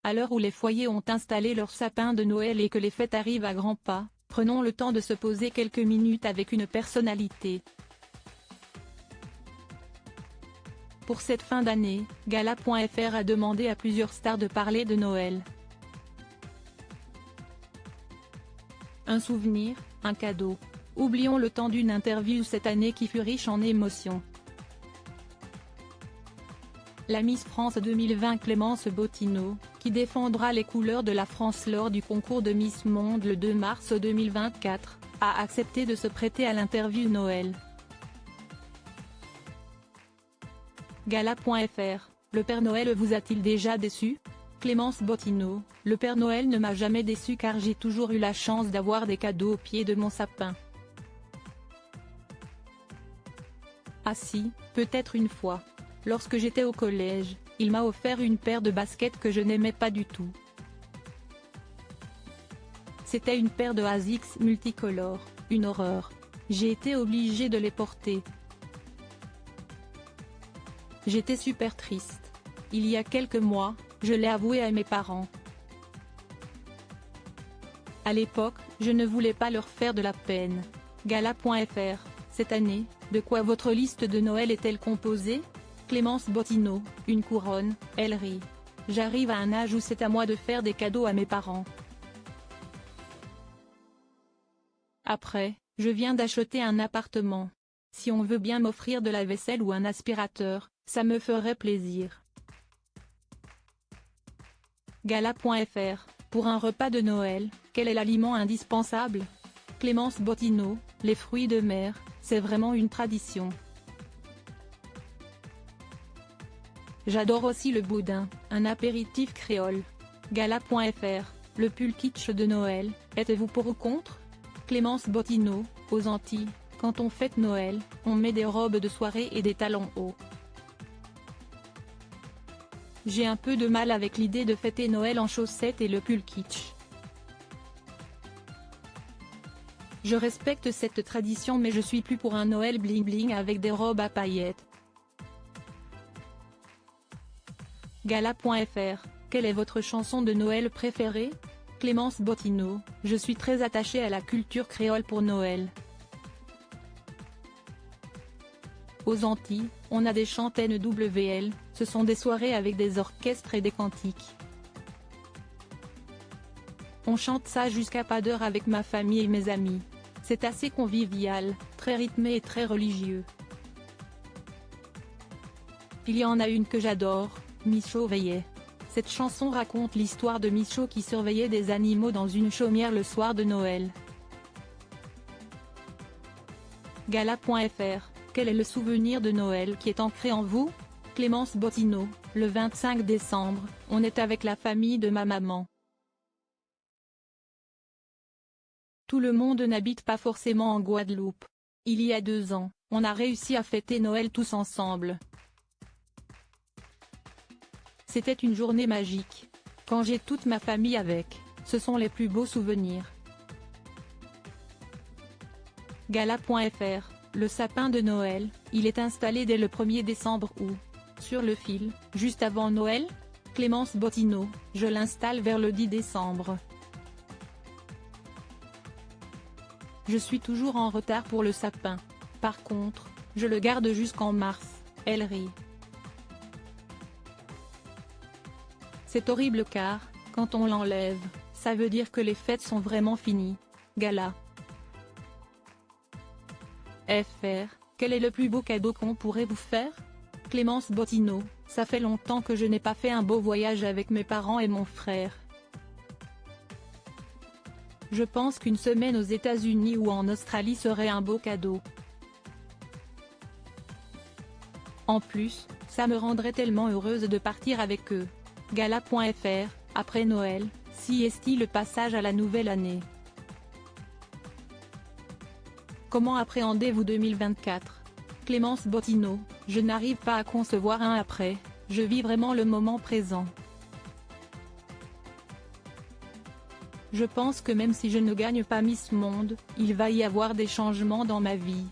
À l'heure où les foyers ont installé leur sapin de Noël et que les fêtes arrivent à grands pas, prenons le temps de se poser quelques minutes avec une personnalité. Pour cette fin d'année, Gala.fr a demandé à plusieurs stars de parler de Noël. Un souvenir, un cadeau. Oublions le temps d'une interview cette année qui fut riche en émotions. La Miss France 2020 Clémence Bottineau, qui défendra les couleurs de la France lors du concours de Miss Monde le 2 mars 2024, a accepté de se prêter à l'interview Noël. Gala.fr, le Père Noël vous a-t-il déjà déçu? Clémence Bottineau, le Père Noël ne m'a jamais déçu car j'ai toujours eu la chance d'avoir des cadeaux au pied de mon sapin. Ah si, peut-être une fois. Lorsque j'étais au collège, il m'a offert une paire de baskets que je n'aimais pas du tout. C'était une paire de ASICS multicolores, une horreur. J'ai été obligée de les porter. J'étais super triste. Il y a quelques mois, je l'ai avoué à mes parents. À l'époque, je ne voulais pas leur faire de la peine. Gala.fr, cette année, de quoi votre liste de Noël est-elle composée? Clémence Bottineau, une couronne, elle rit. J'arrive à un âge où c'est à moi de faire des cadeaux à mes parents. Après, je viens d'acheter un appartement. Si on veut bien m'offrir de la vaisselle ou un aspirateur, ça me ferait plaisir. Gala.fr, pour un repas de Noël, quel est l'aliment indispensable? Clémence Bottineau, les fruits de mer, c'est vraiment une tradition. J'adore aussi le boudin, un apéritif créole. Gala.fr, le pull kitsch de Noël, êtes-vous pour ou contre? Clémence Bottineau, aux Antilles, quand on fête Noël, on met des robes de soirée et des talons hauts. J'ai un peu de mal avec l'idée de fêter Noël en chaussettes et le pull kitsch. Je respecte cette tradition mais je suis plus pour un Noël bling bling avec des robes à paillettes. Gala.fr, quelle est votre chanson de Noël préférée? Clémence Bottineau, je suis très attachée à la culture créole pour Noël. Aux Antilles, on a des chants NWL, ce sont des soirées avec des orchestres et des cantiques. On chante ça jusqu'à pas d'heure avec ma famille et mes amis. C'est assez convivial, très rythmé et très religieux. Il y en a une que j'adore, Michaud veillait. Cette chanson raconte l'histoire de Michaud qui surveillait des animaux dans une chaumière le soir de Noël. Gala.fr, quel est le souvenir de Noël qui est ancré en vous? Clémence Bottineau, le 25 décembre, on est avec la famille de ma maman. Tout le monde n'habite pas forcément en Guadeloupe. Il y a 2 ans, on a réussi à fêter Noël tous ensemble. C'était une journée magique. Quand j'ai toute ma famille avec, ce sont les plus beaux souvenirs. Gala.fr, le sapin de Noël, il est installé dès le 1er décembre ou sur le fil, juste avant Noël? Clémence Bottineau, je l'installe vers le 10 décembre. Je suis toujours en retard pour le sapin. Par contre, je le garde jusqu'en mars, elle rit. C'est horrible car, quand on l'enlève, ça veut dire que les fêtes sont vraiment finies. Gala. FR, quel est le plus beau cadeau qu'on pourrait vous faire? Clémence Bottineau, ça fait longtemps que je n'ai pas fait un beau voyage avec mes parents et mon frère. Je pense qu'une semaine aux États-Unis ou en Australie serait un beau cadeau. En plus, ça me rendrait tellement heureuse de partir avec eux. Gala.fr, après Noël, si est-il le passage à la nouvelle année? Comment appréhendez-vous 2024? Clémence Bottineau, je n'arrive pas à concevoir un après, je vis vraiment le moment présent. Je pense que même si je ne gagne pas Miss Monde, il va y avoir des changements dans ma vie.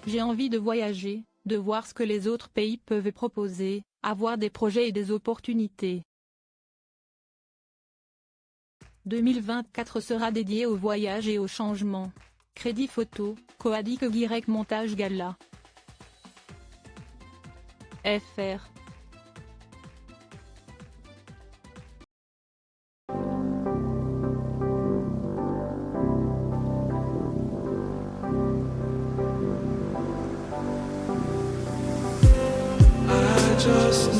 J'ai envie de voyager, de voir ce que les autres pays peuvent proposer, avoir des projets et des opportunités. 2024 sera dédié au voyage et au changement. Crédit photo, Coadic Montage Gala. FR. Just